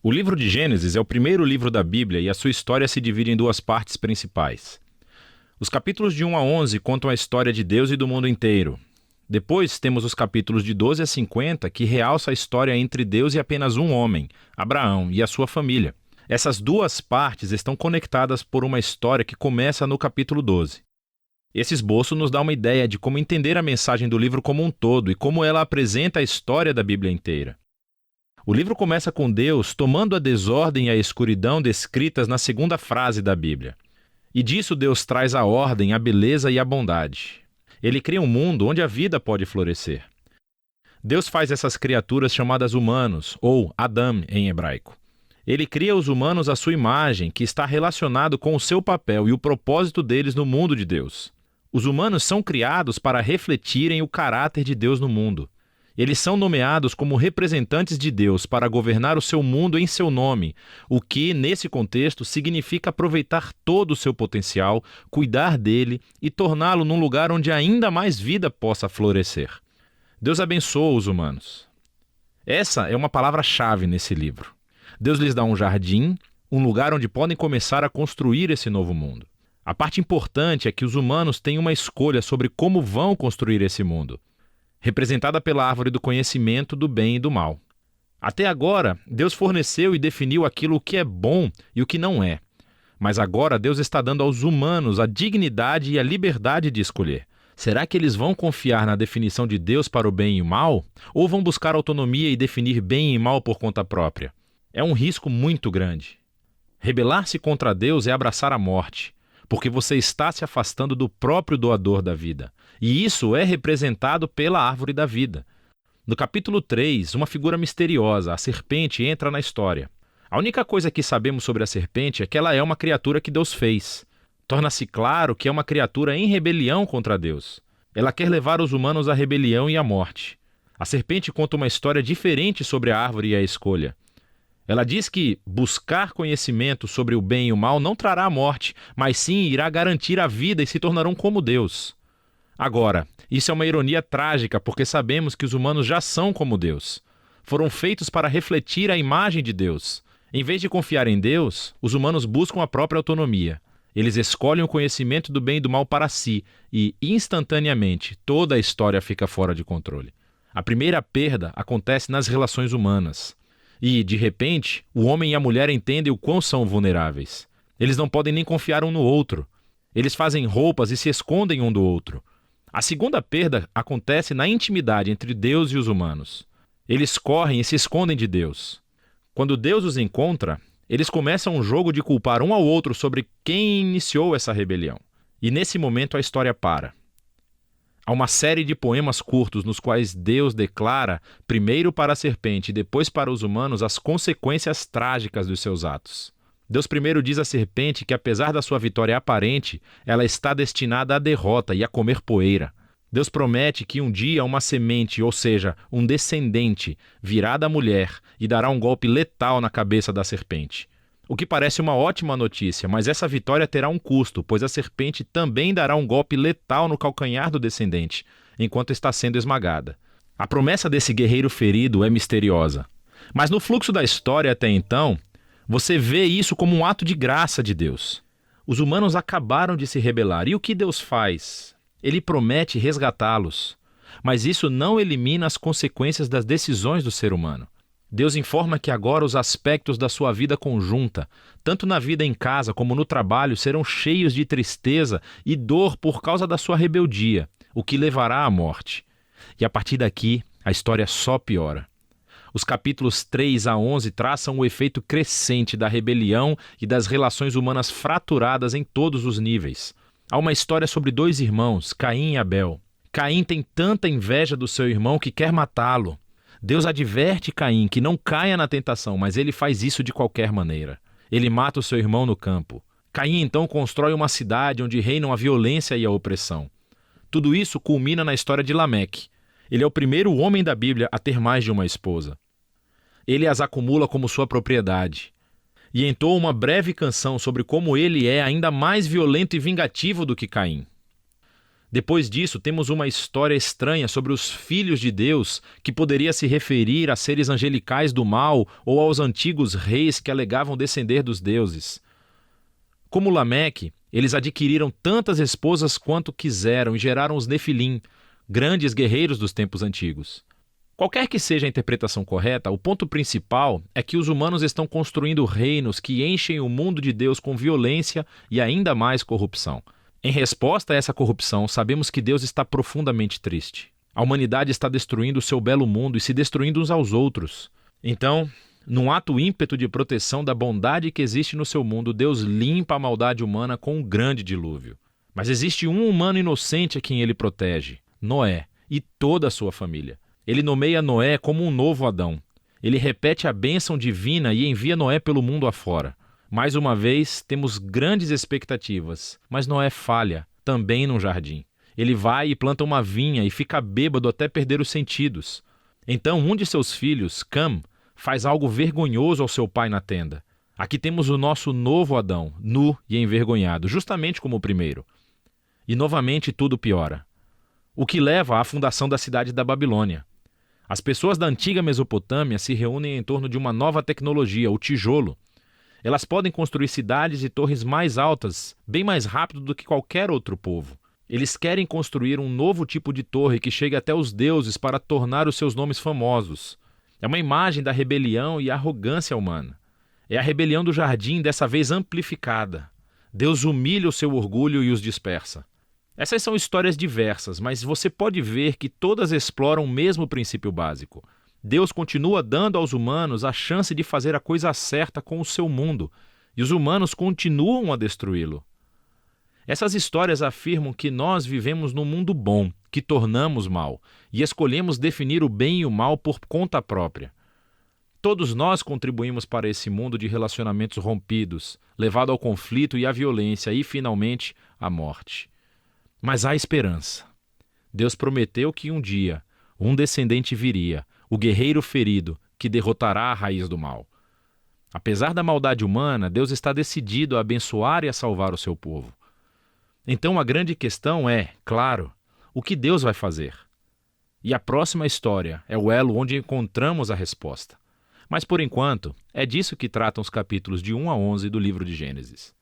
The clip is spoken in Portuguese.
O livro de Gênesis é o primeiro livro da Bíblia e a sua história se divide em duas partes principais. Os capítulos de 1 a 11 contam a história de Deus e do mundo inteiro. Depois temos os capítulos de 12 a 50 que realçam a história entre Deus e apenas um homem, Abraão, e a sua família. Essas duas partes estão conectadas por uma história que começa no capítulo 12. Esse esboço nos dá uma ideia de como entender a mensagem do livro como um todo e como ela apresenta a história da Bíblia inteira. O livro começa com Deus tomando a desordem e a escuridão descritas na segunda frase da Bíblia. E disso Deus traz a ordem, a beleza e a bondade. Ele cria um mundo onde a vida pode florescer. Deus faz essas criaturas chamadas humanos, ou Adam em hebraico. Ele cria os humanos à sua imagem, que está relacionado com o seu papel e o propósito deles no mundo de Deus. Os humanos são criados para refletirem o caráter de Deus no mundo. Eles são nomeados como representantes de Deus para governar o seu mundo em seu nome, o que, nesse contexto, significa aproveitar todo o seu potencial, cuidar dele e torná-lo num lugar onde ainda mais vida possa florescer. Deus abençoa os humanos. Essa é uma palavra-chave nesse livro. Deus lhes dá um jardim, um lugar onde podem começar a construir esse novo mundo. A parte importante é que os humanos têm uma escolha sobre como vão construir esse mundo, representada pela árvore do conhecimento do bem e do mal. Até agora, Deus forneceu e definiu aquilo que é bom e o que não é. Mas agora Deus está dando aos humanos a dignidade e a liberdade de escolher. Será que eles vão confiar na definição de Deus para o bem e o mal? Ou vão buscar autonomia e definir bem e mal por conta própria? É um risco muito grande. Rebelar-se contra Deus é abraçar a morte, porque você está se afastando do próprio doador da vida. E isso é representado pela árvore da vida. No capítulo 3, uma figura misteriosa, a serpente, entra na história. A única coisa que sabemos sobre a serpente é que ela é uma criatura que Deus fez. Torna-se claro que é uma criatura em rebelião contra Deus. Ela quer levar os humanos à rebelião e à morte. A serpente conta uma história diferente sobre a árvore e a escolha. Ela diz que buscar conhecimento sobre o bem e o mal não trará a morte, mas sim irá garantir a vida e se tornarão como Deus. Agora, isso é uma ironia trágica porque sabemos que os humanos já são como Deus. Foram feitos para refletir a imagem de Deus. Em vez de confiar em Deus, os humanos buscam a própria autonomia. Eles escolhem o conhecimento do bem e do mal para si e, instantaneamente, toda a história fica fora de controle. A primeira perda acontece nas relações humanas. E, de repente, o homem e a mulher entendem o quão são vulneráveis. Eles não podem nem confiar um no outro. Eles fazem roupas e se escondem um do outro. A segunda perda acontece na intimidade entre Deus e os humanos. Eles correm e se escondem de Deus. Quando Deus os encontra, eles começam um jogo de culpar um ao outro sobre quem iniciou essa rebelião. E nesse momento a história para. Há uma série de poemas curtos nos quais Deus declara, primeiro para a serpente e depois para os humanos, as consequências trágicas dos seus atos. Deus primeiro diz à serpente que, apesar da sua vitória aparente, ela está destinada à derrota e a comer poeira. Deus promete que um dia uma semente, ou seja, um descendente, virá da mulher e dará um golpe letal na cabeça da serpente. O que parece uma ótima notícia, mas essa vitória terá um custo, pois a serpente também dará um golpe letal no calcanhar do descendente, enquanto está sendo esmagada. A promessa desse guerreiro ferido é misteriosa. Mas no fluxo da história até então, você vê isso como um ato de graça de Deus. Os humanos acabaram de se rebelar. E o que Deus faz? Ele promete resgatá-los. Mas isso não elimina as consequências das decisões do ser humano. Deus informa que agora os aspectos da sua vida conjunta, tanto na vida em casa como no trabalho, serão cheios de tristeza e dor por causa da sua rebeldia, o que levará à morte. E a partir daqui, a história só piora. Os capítulos 3 a 11 traçam o efeito crescente da rebelião e das relações humanas fraturadas em todos os níveis. Há uma história sobre dois irmãos, Caim e Abel. Caim tem tanta inveja do seu irmão que quer matá-lo. Deus adverte Caim que não caia na tentação, mas ele faz isso de qualquer maneira. Ele mata o seu irmão no campo. Caim então constrói uma cidade onde reinam a violência e a opressão. Tudo isso culmina na história de Lameque. Ele é o primeiro homem da Bíblia a ter mais de uma esposa. Ele as acumula como sua propriedade. E entoa uma breve canção sobre como ele é ainda mais violento e vingativo do que Caim. Depois disso, temos uma história estranha sobre os filhos de Deus, que poderia se referir a seres angelicais do mal ou aos antigos reis que alegavam descender dos deuses. Como Lameque, eles adquiriram tantas esposas quanto quiseram e geraram os Nefilim, grandes guerreiros dos tempos antigos. Qualquer que seja a interpretação correta, o ponto principal é que os humanos estão construindo reinos que enchem o mundo de Deus com violência e ainda mais corrupção. Em resposta a essa corrupção, sabemos que Deus está profundamente triste. A humanidade está destruindo o seu belo mundo e se destruindo uns aos outros. Então, num ato ímpeto de proteção da bondade que existe no seu mundo, Deus limpa a maldade humana com um grande dilúvio. Mas existe um humano inocente a quem ele protege, Noé, e toda a sua família. Ele nomeia Noé como um novo Adão. Ele repete a bênção divina e envia Noé pelo mundo afora. Mais uma vez, temos grandes expectativas, mas Noé falha, também num jardim. Ele vai e planta uma vinha e fica bêbado até perder os sentidos. Então, um de seus filhos, Cam, faz algo vergonhoso ao seu pai na tenda. Aqui temos o nosso novo Adão, nu e envergonhado, justamente como o primeiro. E novamente tudo piora. O que leva à fundação da cidade da Babilônia. As pessoas da antiga Mesopotâmia se reúnem em torno de uma nova tecnologia, o tijolo. Elas podem construir cidades e torres mais altas, bem mais rápido do que qualquer outro povo. Eles querem construir um novo tipo de torre que chegue até os deuses para tornar os seus nomes famosos. É uma imagem da rebelião e arrogância humana. É a rebelião do jardim, dessa vez amplificada. Deus humilha o seu orgulho e os dispersa. Essas são histórias diversas, mas você pode ver que todas exploram o mesmo princípio básico. Deus continua dando aos humanos a chance de fazer a coisa certa com o seu mundo, e os humanos continuam a destruí-lo. Essas histórias afirmam que nós vivemos num mundo bom, que tornamos mal, e escolhemos definir o bem e o mal por conta própria. Todos nós contribuímos para esse mundo de relacionamentos rompidos, levado ao conflito e à violência e, finalmente, à morte. Mas há esperança. Deus prometeu que um dia um descendente viria, o guerreiro ferido, que derrotará a raiz do mal. Apesar da maldade humana, Deus está decidido a abençoar e a salvar o seu povo. Então a grande questão é, claro, o que Deus vai fazer? E a próxima história é o elo onde encontramos a resposta. Mas por enquanto, é disso que tratam os capítulos de 1 a 11 do livro de Gênesis.